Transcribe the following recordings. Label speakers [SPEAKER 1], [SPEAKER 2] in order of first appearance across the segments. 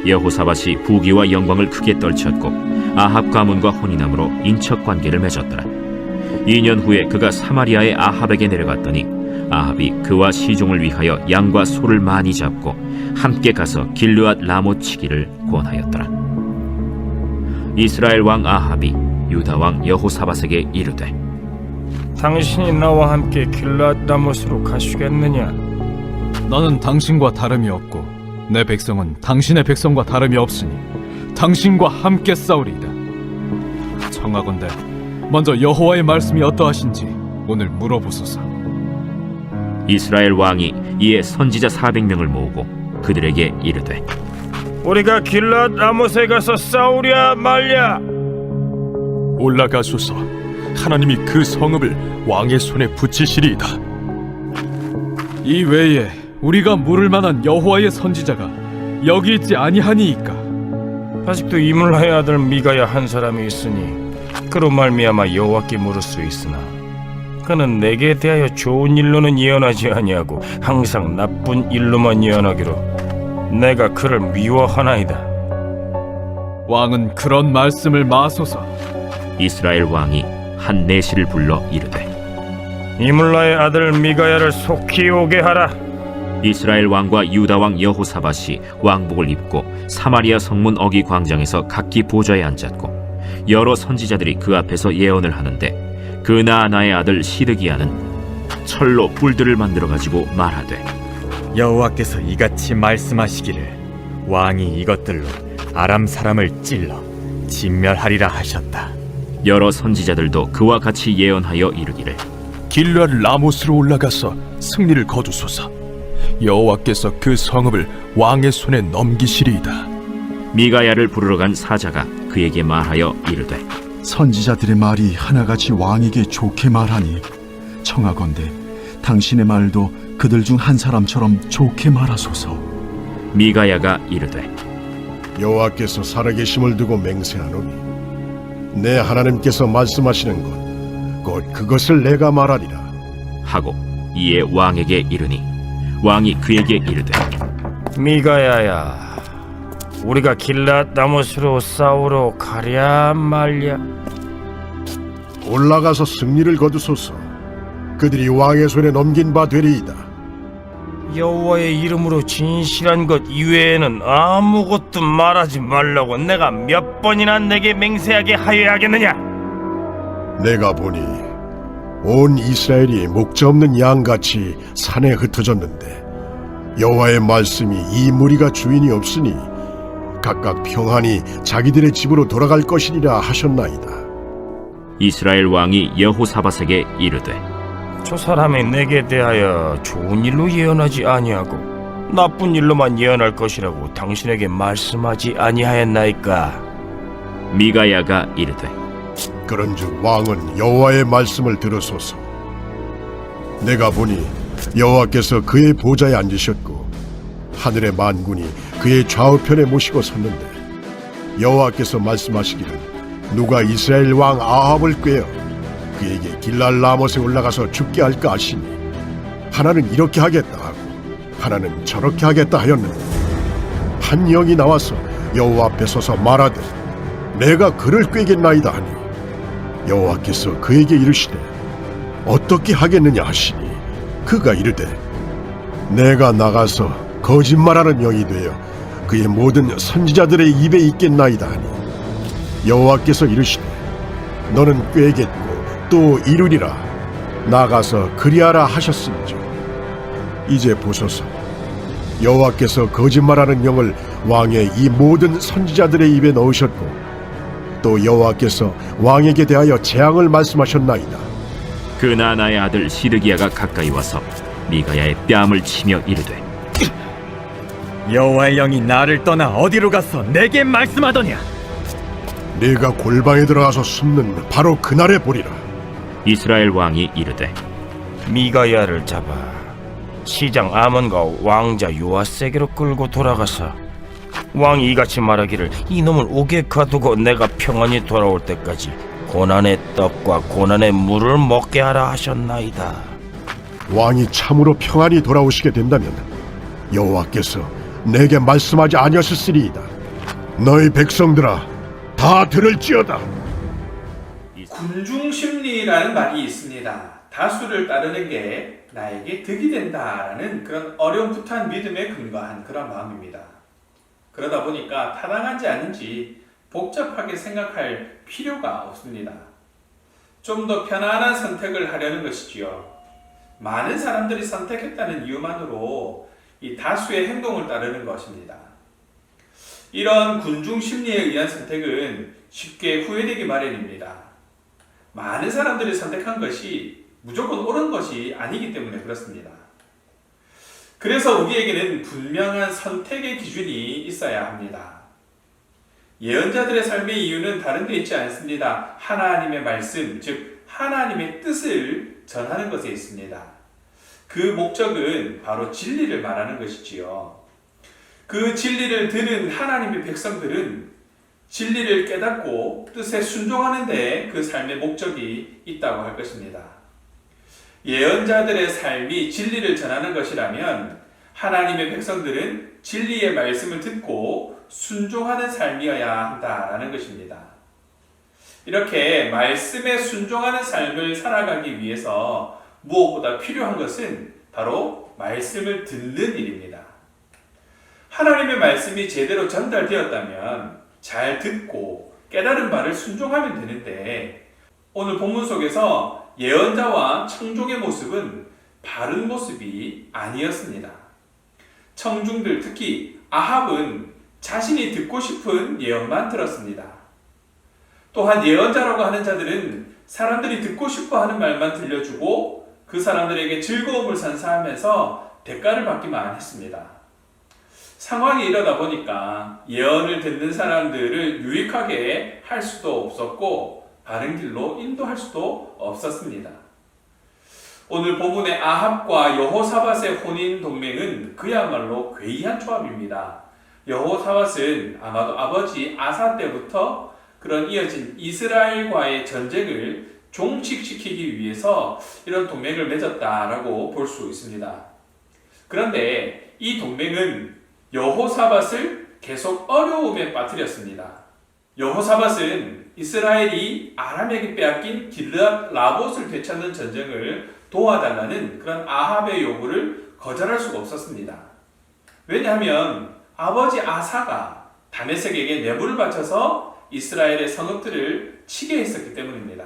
[SPEAKER 1] 여호사밧이 부귀와 영광을 크게 떨쳤고 아합 가문과 혼인함으로 인척 관계를 맺었더라. 2년 후에 그가 사마리아의 아합에게 내려갔더니 아합이 그와 시종을 위하여 양과 소를 많이 잡고 함께 가서 길르앗 라못 치기를 권하였더라. 이스라엘 왕 아합이 유다 왕 여호사밧에게 이르되
[SPEAKER 2] 당신이 나와 함께 길르앗 라못으로 가시겠느냐?
[SPEAKER 3] 나는 당신과 다름이 없고 내 백성은 당신의 백성과 다름이 없으니 당신과 함께 싸우리이다. 청하건대 먼저 여호와의 말씀이 어떠하신지 오늘 물어보소서.
[SPEAKER 1] 이스라엘 왕이 이에 선지자 400명을 모으고 그들에게 이르되
[SPEAKER 2] 우리가 길르앗 라못에 가서 싸우랴 말랴?
[SPEAKER 4] 올라가소서. 하나님이 그 성읍을 왕의 손에 붙이시리이다.
[SPEAKER 3] 이 외에 우리가 물을 만한 여호와의 선지자가 여기 있지 아니하니이까.
[SPEAKER 2] 아직도 이물라의 아들 미가야 한 사람이 있으니 그로 말미암아 여호와께 물을 수 있으나 그는 내게 대하여 좋은 일로는 예언하지 아니하고 항상 나쁜 일로만 예언하기로 내가 그를 미워하나이다.
[SPEAKER 3] 왕은 그런 말씀을 마소서.
[SPEAKER 1] 이스라엘 왕이 한 내시를 불러 이르되
[SPEAKER 2] 이물라의 아들 미가야를 속히 오게 하라.
[SPEAKER 1] 이스라엘 왕과 유다 왕 여호사밧이 왕복을 입고 사마리아 성문 어기 광장에서 각기 보좌에 앉았고 여러 선지자들이 그 앞에서 예언을 하는데 그 나아나의 아들 시드기야는 철로 뿔들을 만들어 가지고 말하되
[SPEAKER 5] 여호와께서 이같이 말씀하시기를 왕이 이것들로 아람 사람을 찔러 진멸하리라 하셨다.
[SPEAKER 1] 여러 선지자들도 그와 같이 예언하여 이르기를
[SPEAKER 4] 길르앗 라못으로 올라가서 승리를 거두소서. 여호와께서 그 성읍을 왕의 손에 넘기시리이다.
[SPEAKER 1] 미가야를 부르러 간 사자가 그에게 말하여 이르되
[SPEAKER 6] 선지자들의 말이 하나같이 왕에게 좋게 말하니 청하건대 당신의 말도 그들 중 한 사람처럼 좋게 말하소서.
[SPEAKER 1] 미가야가 이르되
[SPEAKER 7] 여호와께서 살아계심을 두고 맹세하노니 내 하나님께서 말씀하시는 것 곧 그것을 내가 말하리라
[SPEAKER 1] 하고 이에 왕에게 이르니 왕이 그에게 이르되
[SPEAKER 2] 미가야야, 우리가 길르앗 라못으로 싸우러 가랴 말랴?
[SPEAKER 7] 올라가서 승리를 거두소서. 그들이 왕의 손에 넘긴 바 되리이다.
[SPEAKER 2] 여호와의 이름으로 진실한 것 이외에는 아무것도 말하지 말라고 내가 몇 번이나 내게 맹세하게 하여야 하겠느냐?
[SPEAKER 7] 내가 보니 온 이스라엘이 목자 없는 양같이 산에 흩어졌는데 여호와의 말씀이 이 무리가 주인이 없으니 각각 평안히 자기들의 집으로 돌아갈 것이리라 하셨나이다.
[SPEAKER 1] 이스라엘 왕이 여호사밧에게 이르되
[SPEAKER 2] 저 사람이 내게 대하여 좋은 일로 예언하지 아니하고 나쁜 일로만 예언할 것이라고 당신에게 말씀하지 아니하였나이까?
[SPEAKER 1] 미가야가 이르되
[SPEAKER 7] 그런즉 왕은 여호와의 말씀을 들으소서. 내가 보니 여호와께서 그의 보좌에 앉으셨고 하늘의 만군이 그의 좌우편에 모시고 섰는데 여호와께서 말씀하시기를 누가 이스라엘 왕 아합을 꾀어 그에게 길르앗 라못에 올라가서 죽게 할까 하시니 하나는 이렇게 하겠다 하고 하나는 저렇게 하겠다 하였는데 한 영이 나와서 여호와 앞에 서서 말하되 내가 그를 꾀겠나이다 하니 여호와께서 그에게 이르시되 어떻게 하겠느냐 하시니 그가 이르되 내가 나가서 거짓말하는 영이 되어 그의 모든 선지자들의 입에 있겠나이다 하니 여호와께서 이르시되 너는 꾀겠고 또 이루리라. 나가서 그리하라 하셨음즉 이제 보소서. 여호와께서 거짓말하는 영을 왕의 이 모든 선지자들의 입에 넣으셨고 또 여호와께서 왕에게 대하여 재앙을 말씀하셨나이다.
[SPEAKER 1] 그 나나의 아들 시드기야가 가까이 와서 미가야의 뺨을 치며 이르되
[SPEAKER 5] 여호와의 영이 나를 떠나 어디로 가서 내게 말씀하더냐?
[SPEAKER 7] 네가 골방에 들어가서 숨는 바로 그날에 보리라.
[SPEAKER 1] 이스라엘 왕이 이르되
[SPEAKER 2] 미가야를 잡아 시장 아몬과 왕자 요아세게로 끌고 돌아가서 왕이 이같이 말하기를 이놈을 옥에 가두고 내가 평안히 돌아올 때까지 고난의 떡과 고난의 물을 먹게 하라 하셨나이다.
[SPEAKER 7] 왕이 참으로 평안히 돌아오시게 된다면 여호와께서 내게 말씀하지 아니하셨으리이다. 너희 백성들아, 다 들을지어다.
[SPEAKER 8] 군중심리라는 말이 있습니다. 다수를 따르는 게 나에게 득이 된다라는 그런 어렴풋한 믿음에 근거한 그런 마음입니다. 그러다 보니까 타당한지 아닌지 복잡하게 생각할 필요가 없습니다. 좀 더 편안한 선택을 하려는 것이지요. 많은 사람들이 선택했다는 이유만으로 이 다수의 행동을 따르는 것입니다. 이런 군중 심리에 의한 선택은 쉽게 후회되기 마련입니다. 많은 사람들이 선택한 것이 무조건 옳은 것이 아니기 때문에 그렇습니다. 그래서 우리에게는 분명한 선택의 기준이 있어야 합니다. 예언자들의 삶의 이유는 다른 데 있지 않습니다. 하나님의 말씀, 즉 하나님의 뜻을 전하는 것에 있습니다. 그 목적은 바로 진리를 말하는 것이지요. 그 진리를 들은 하나님의 백성들은 진리를 깨닫고 뜻에 순종하는 데 그 삶의 목적이 있다고 할 것입니다. 예언자들의 삶이 진리를 전하는 것이라면 하나님의 백성들은 진리의 말씀을 듣고 순종하는 삶이어야 한다라는 것입니다. 이렇게 말씀에 순종하는 삶을 살아가기 위해서 무엇보다 필요한 것은 바로 말씀을 듣는 일입니다. 하나님의 말씀이 제대로 전달되었다면 잘 듣고 깨달은 바를 순종하면 되는데, 오늘 본문 속에서 예언자와 청중의 모습은 바른 모습이 아니었습니다. 청중들, 특히 아합은 자신이 듣고 싶은 예언만 들었습니다. 또한 예언자라고 하는 자들은 사람들이 듣고 싶어하는 말만 들려주고 그 사람들에게 즐거움을 선사하면서 대가를 받기만 했습니다. 상황이 이러다 보니까 예언을 듣는 사람들을 유익하게 할 수도 없었고 바른 길로 인도할 수도 없었습니다. 오늘 본문의 아합과 여호사밧의 혼인 동맹은 그야말로 괴이한 조합입니다. 여호사밧은 아마도 아버지 아사 때부터 그런 이어진 이스라엘과의 전쟁을 종식시키기 위해서 이런 동맹을 맺었다라고 볼 수 있습니다. 그런데 이 동맹은 여호사밧을 계속 어려움에 빠뜨렸습니다. 여호사밧은 이스라엘이 아람에게 빼앗긴 길르앗 라봇을 되찾는 전쟁을 도와달라는 그런 아합의 요구를 거절할 수가 없었습니다. 왜냐하면 아버지 아사가 다메섹에게 뇌물을 바쳐서 이스라엘의 성읍들을 치게 했었기 때문입니다.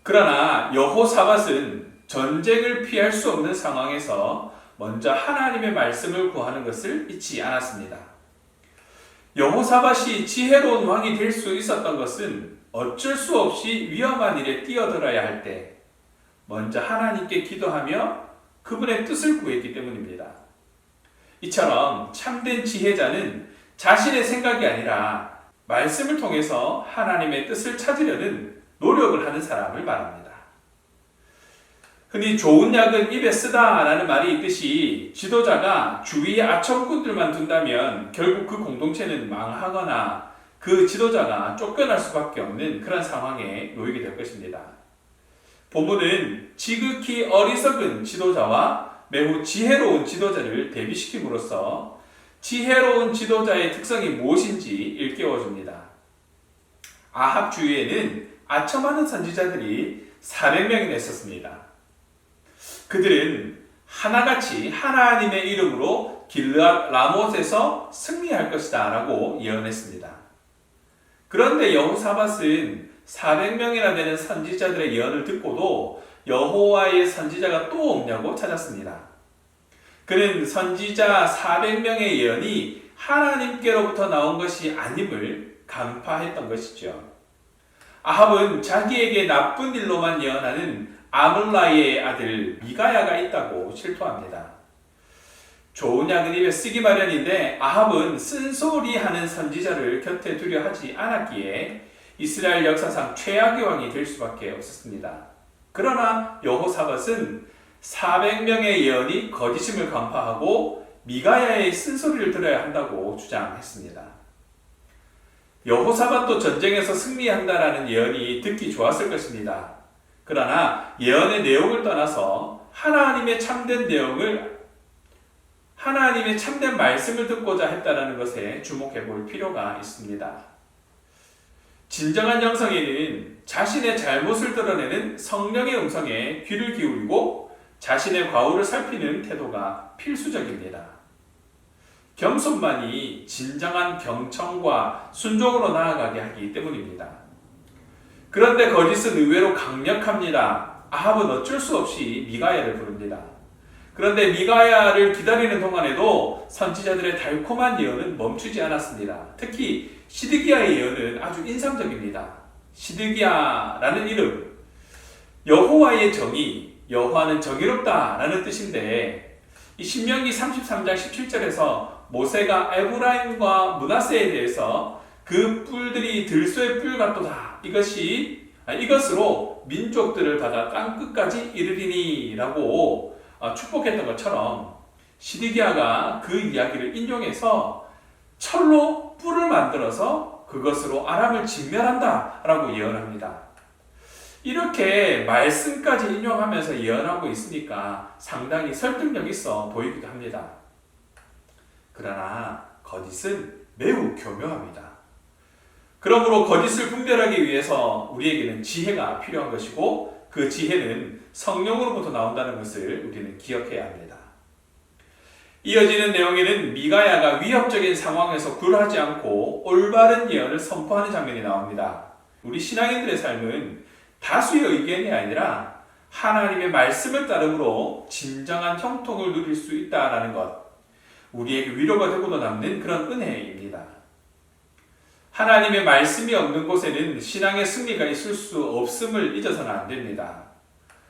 [SPEAKER 8] 그러나 여호사밧은 전쟁을 피할 수 없는 상황에서 먼저 하나님의 말씀을 구하는 것을 잊지 않았습니다. 여호사밧이 지혜로운 왕이 될 수 있었던 것은 어쩔 수 없이 위험한 일에 뛰어들어야 할 때 먼저 하나님께 기도하며 그분의 뜻을 구했기 때문입니다. 이처럼 참된 지혜자는 자신의 생각이 아니라 말씀을 통해서 하나님의 뜻을 찾으려는 노력을 하는 사람을 말합니다. 흔히 좋은 약은 입에 쓰다라는 말이 있듯이 지도자가 주위에 아첨꾼들만 둔다면 결국 그 공동체는 망하거나 그 지도자가 쫓겨날 수밖에 없는 그런 상황에 놓이게 될 것입니다. 본문은 지극히 어리석은 지도자와 매우 지혜로운 지도자를 대비시킴으로써 지혜로운 지도자의 특성이 무엇인지 일깨워줍니다. 아합 주위에는 아첨하는 선지자들이 400명이나 있었습니다. 그들은 하나같이 하나님의 이름으로 길르앗 라못에서 승리할 것이다 라고 예언했습니다. 그런데 여호사밧은 400명이나 되는 선지자들의 예언을 듣고도 여호와의 선지자가 또 없냐고 찾았습니다. 그는 선지자 400명의 예언이 하나님께로부터 나온 것이 아님을 간파했던 것이죠. 아합은 자기에게 나쁜 일로만 예언하는 아몰라의 아들 미가야가 있다고 실토합니다. 좋은 약은 입에 쓰기 마련인데 아합은 쓴소리하는 선지자를 곁에 두려 하지 않았기에 이스라엘 역사상 최악의 왕이 될 수밖에 없었습니다. 그러나 여호사밧은 400명의 예언이 거짓임을 간파하고 미가야의 쓴소리를 들어야 한다고 주장했습니다. 여호사밧도 전쟁에서 승리한다라는 예언이 듣기 좋았을 것입니다. 그러나 예언의 내용을 떠나서 하나님의 참된 내용을 하나님의 참된 말씀을 듣고자 했다는 것에 주목해 볼 필요가 있습니다. 진정한 영성에는 자신의 잘못을 드러내는 성령의 음성에 귀를 기울이고 자신의 과오를 살피는 태도가 필수적입니다. 겸손만이 진정한 경청과 순종으로 나아가게 하기 때문입니다. 그런데 거짓은 의외로 강력합니다. 아합은 어쩔 수 없이 미가야를 부릅니다. 그런데 미가야를 기다리는 동안에도 선지자들의 달콤한 예언은 멈추지 않았습니다. 특히 시드기야의 예언은 아주 인상적입니다. 시드기야라는 이름, 여호와의 정의, 여호와는 정의롭다라는 뜻인데 이 신명기 33장 17절에서 모세가 에브라임과 므낫세에 대해서 그 뿔들이 들소의 뿔 같도다. 이것으로 민족들을 받아 땅끝까지 이르리니 라고 축복했던 것처럼 시드기야가 그 이야기를 인용해서 철로 뿔을 만들어서 그것으로 아람을 진멸한다 라고 예언합니다. 이렇게 말씀까지 인용하면서 예언하고 있으니까 상당히 설득력 있어 보이기도 합니다. 그러나 거짓은 매우 교묘합니다. 그러므로 거짓을 분별하기 위해서 우리에게는 지혜가 필요한 것이고 그 지혜는 성령으로부터 나온다는 것을 우리는 기억해야 합니다. 이어지는 내용에는 미가야가 위협적인 상황에서 굴하지 않고 올바른 예언을 선포하는 장면이 나옵니다. 우리 신앙인들의 삶은 다수의 의견이 아니라 하나님의 말씀을 따름으로 진정한 형통을 누릴 수 있다는 것, 우리에게 위로가 되고도 남는 그런 은혜입니다. 하나님의 말씀이 없는 곳에는 신앙의 승리가 있을 수 없음을 잊어서는 안 됩니다.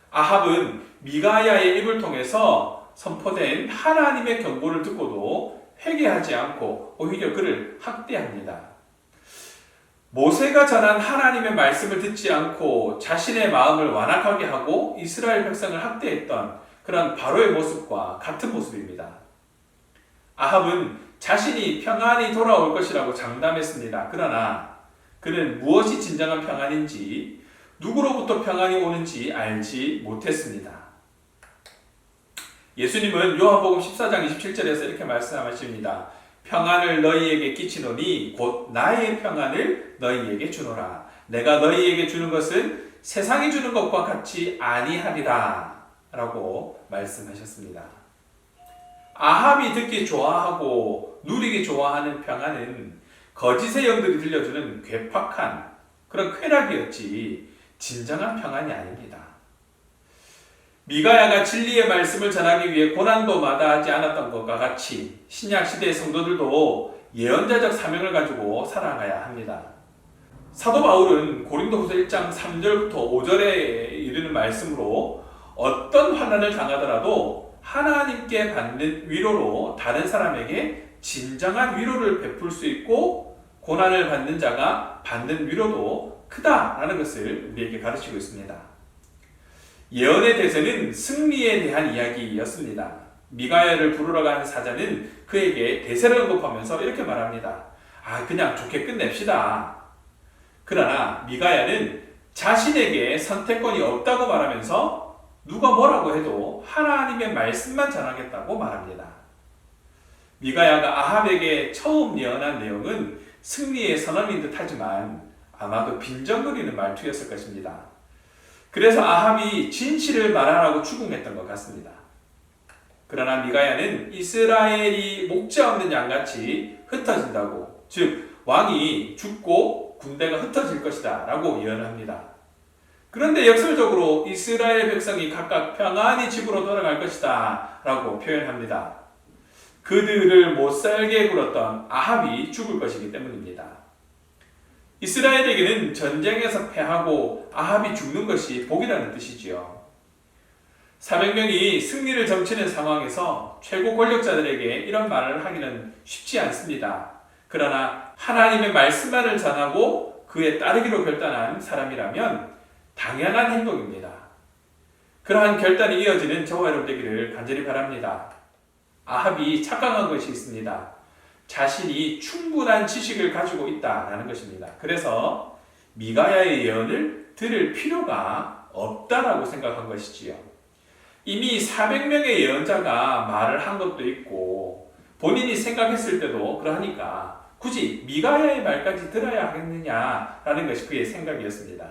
[SPEAKER 8] 아합은 미가야의 입을 통해서 선포된 하나님의 경고를 듣고도 회개하지 않고 오히려 그를 학대합니다. 모세가 전한 하나님의 말씀을 듣지 않고 자신의 마음을 완악하게 하고 이스라엘 백성을 학대했던 그런 바로의 모습과 같은 모습입니다. 아합은 자신이 평안이 돌아올 것이라고 장담했습니다. 그러나 그는 무엇이 진정한 평안인지, 누구로부터 평안이 오는지 알지 못했습니다. 예수님은 요한복음 14장 27절에서 이렇게 말씀하십니다. 평안을 너희에게 끼치노니 곧 나의 평안을 너희에게 주노라. 내가 너희에게 주는 것은 세상이 주는 것과 같이 아니하리라 라고 말씀하셨습니다. 아합이 듣기 좋아하고 누리기 좋아하는 평안은 거짓의 영들이 들려주는 괴팍한 그런 쾌락이었지 진정한 평안이 아닙니다. 미가야가 진리의 말씀을 전하기 위해 고난도 마다하지 않았던 것과 같이 신약시대의 성도들도 예언자적 사명을 가지고 살아가야 합니다. 사도 바울은 고린도후서 1장 3절부터 5절에 이르는 말씀으로 어떤 환난을 당하더라도 하나님께 받는 위로로 다른 사람에게 진정한 위로를 베풀 수 있고 고난을 받는 자가 받는 위로도 크다라는 것을 우리에게 가르치고 있습니다. 예언의 대세는 승리에 대한 이야기였습니다. 미가야를 부르러 간 사자는 그에게 대세를 언급하면서 이렇게 말합니다. 그냥 좋게 끝냅시다. 그러나 미가야는 자신에게 선택권이 없다고 말하면서 누가 뭐라고 해도 하나님의 말씀만 전하겠다고 말합니다. 미가야가 아합에게 처음 예언한 내용은 승리의 선언인 듯 하지만 아마도 빈정거리는 말투였을 것입니다. 그래서 아합이 진실을 말하라고 추궁했던 것 같습니다. 그러나 미가야는 이스라엘이 목자 없는 양같이 흩어진다고, 즉 왕이 죽고 군대가 흩어질 것이다 라고 예언합니다. 그런데 역설적으로 이스라엘 백성이 각각 평안히 집으로 돌아갈 것이다 라고 표현합니다. 그들을 못살게 굴었던 아합이 죽을 것이기 때문입니다. 이스라엘에게는 전쟁에서 패하고 아합이 죽는 것이 복이라는 뜻이지요. 400명이 승리를 점치는 상황에서 최고 권력자들에게 이런 말을 하기는 쉽지 않습니다. 그러나 하나님의 말씀만을 전하고 그에 따르기로 결단한 사람이라면 당연한 행동입니다. 그러한 결단이 이어지는 저와 여러분 되기를 간절히 바랍니다. 아합이 착각한 것이 있습니다. 자신이 충분한 지식을 가지고 있다라는 것입니다. 그래서 미가야의 예언을 들을 필요가 없다라고 생각한 것이지요. 이미 400명의 예언자가 말을 한 것도 있고 본인이 생각했을 때도 그러하니까 굳이 미가야의 말까지 들어야 하겠느냐라는 것이 그의 생각이었습니다.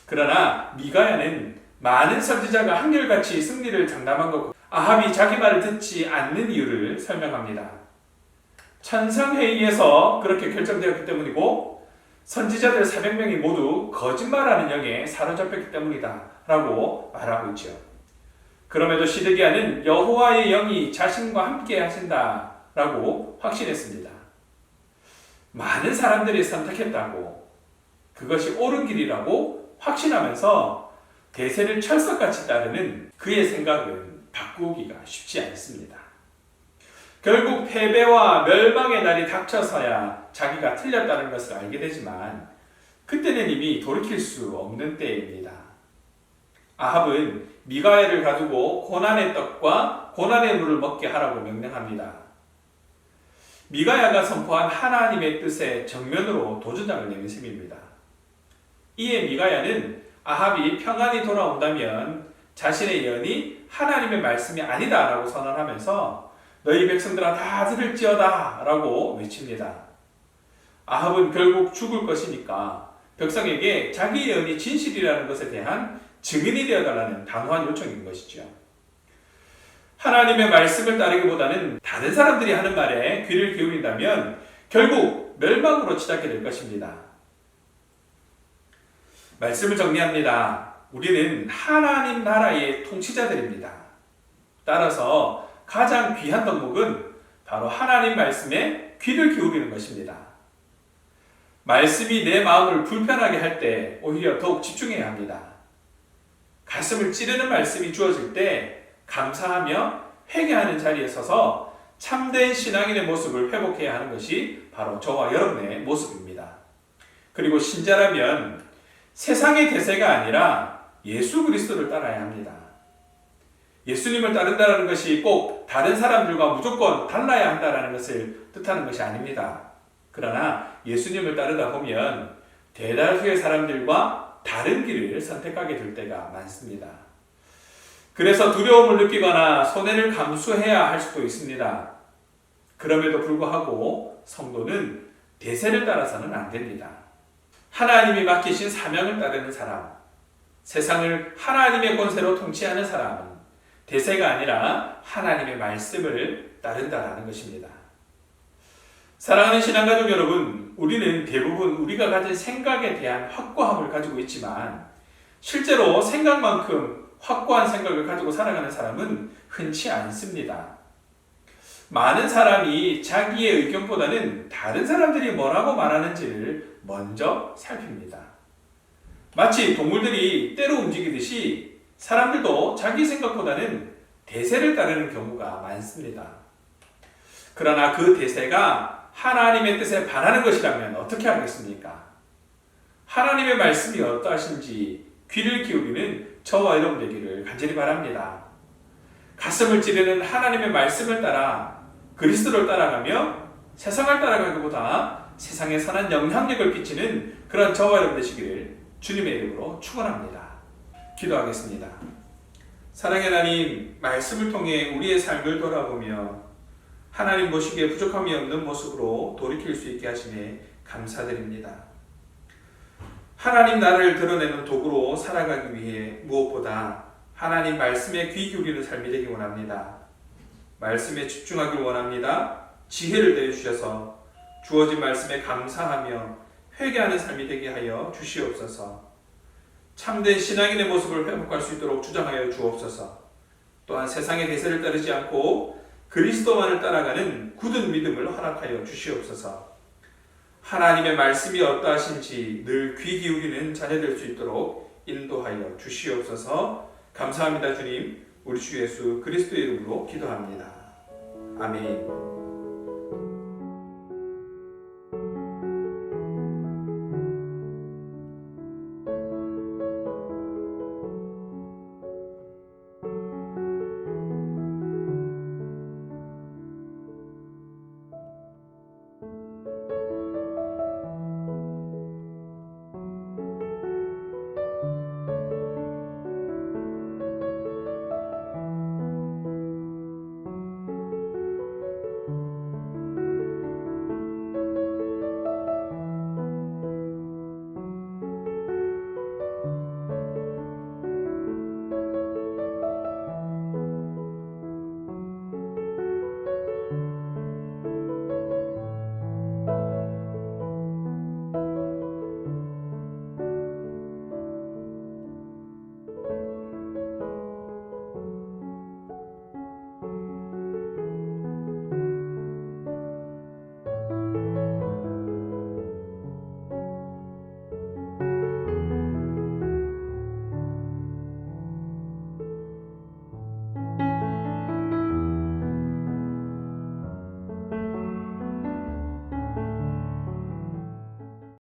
[SPEAKER 8] 그러나 미가야는 많은 선지자가 한결같이 승리를 장담한 것고 아합이 자기 말을 듣지 않는 이유를 설명합니다. 천상회의에서 그렇게 결정되었기 때문이고 선지자들 400명이 모두 거짓말하는 영에 사로잡혔기 때문이다 라고 말하고 있죠. 그럼에도 시드기야는 여호와의 영이 자신과 함께 하신다 라고 확신했습니다. 많은 사람들이 선택했다고 그것이 옳은 길이라고 확신하면서 대세를 철석같이 따르는 그의 생각은 바꾸기가 쉽지 않습니다. 결국 패배와 멸망의 날이 닥쳐서야 자기가 틀렸다는 것을 알게 되지만 그때는 이미 돌이킬 수 없는 때입니다. 아합은 미가야를 가두고 고난의 떡과 고난의 물을 먹게 하라고 명령합니다. 미가야가 선포한 하나님의 뜻에 정면으로 도전장을 내민 셈입니다. 이에 미가야는 아합이 평안히 돌아온다면 자신의 예언이 하나님의 말씀이 아니다 라고 선언하면서 너희 백성들아 다 들을지어다 라고 외칩니다. 아합은 결국 죽을 것이니까 백성에게 자기 예언이 진실이라는 것에 대한 증인이 되어달라는 단호한 요청인 것이죠. 하나님의 말씀을 따르기보다는 다른 사람들이 하는 말에 귀를 기울인다면 결국 멸망으로 치닫게 될 것입니다. 말씀을 정리합니다. 우리는 하나님 나라의 통치자들입니다. 따라서 가장 귀한 덕목은 바로 하나님 말씀에 귀를 기울이는 것입니다. 말씀이 내 마음을 불편하게 할 때 오히려 더욱 집중해야 합니다. 가슴을 찌르는 말씀이 주어질 때 감사하며 회개하는 자리에 서서 참된 신앙인의 모습을 회복해야 하는 것이 바로 저와 여러분의 모습입니다. 그리고 신자라면 세상의 대세가 아니라 예수 그리스도를 따라야 합니다. 예수님을 따른다는 것이 꼭 다른 사람들과 무조건 달라야 한다는 것을 뜻하는 것이 아닙니다. 그러나 예수님을 따르다 보면 대다수의 사람들과 다른 길을 선택하게 될 때가 많습니다. 그래서 두려움을 느끼거나 손해를 감수해야 할 수도 있습니다. 그럼에도 불구하고 성도는 대세를 따라서는 안 됩니다. 하나님이 맡기신 사명을 따르는 사람, 세상을 하나님의 권세로 통치하는 사람은 대세가 아니라 하나님의 말씀을 따른다라는 것입니다. 사랑하는 신앙가족 여러분, 우리는 대부분 우리가 가진 생각에 대한 확고함을 가지고 있지만 실제로 생각만큼 확고한 생각을 가지고 살아가는 사람은 흔치 않습니다. 많은 사람이 자기의 의견보다는 다른 사람들이 뭐라고 말하는지를 먼저 살핍니다. 마치 동물들이 때로 움직이듯이 사람들도 자기 생각보다는 대세를 따르는 경우가 많습니다. 그러나 그 대세가 하나님의 뜻에 반하는 것이라면 어떻게 하겠습니까? 하나님의 말씀이 어떠하신지 귀를 기울이는 저와 여러분 되기를 간절히 바랍니다. 가슴을 찌르는 하나님의 말씀을 따라 그리스도를 따라가며 세상을 따라가기보다 세상에 선한 영향력을 끼치는 그런 저와 여러분 되시기를 주님의 이름으로 축원합니다. 기도하겠습니다. 사랑의 하나님, 말씀을 통해 우리의 삶을 돌아보며 하나님 보시기에 부족함이 없는 모습으로 돌이킬 수 있게 하시네 감사드립니다. 하나님 나라를 드러내는 도구로 살아가기 위해 무엇보다 하나님 말씀에 귀 기울이는 삶이 되기 원합니다. 말씀에 집중하길 원합니다. 지혜를 내주셔서 주어진 말씀에 감사하며 회개하는 삶이 되게 하여 주시옵소서. 참된 신앙인의 모습을 회복할 수 있도록 주장하여 주옵소서. 또한 세상의 대세를 따르지 않고 그리스도만을 따라가는 굳은 믿음을 허락하여 주시옵소서. 하나님의 말씀이 어떠하신지 늘 귀 기울이는 자녀 될 수 있도록 인도하여 주시옵소서. 감사합니다 주님. 우리 주 예수 그리스도의 이름으로 기도합니다. 아멘.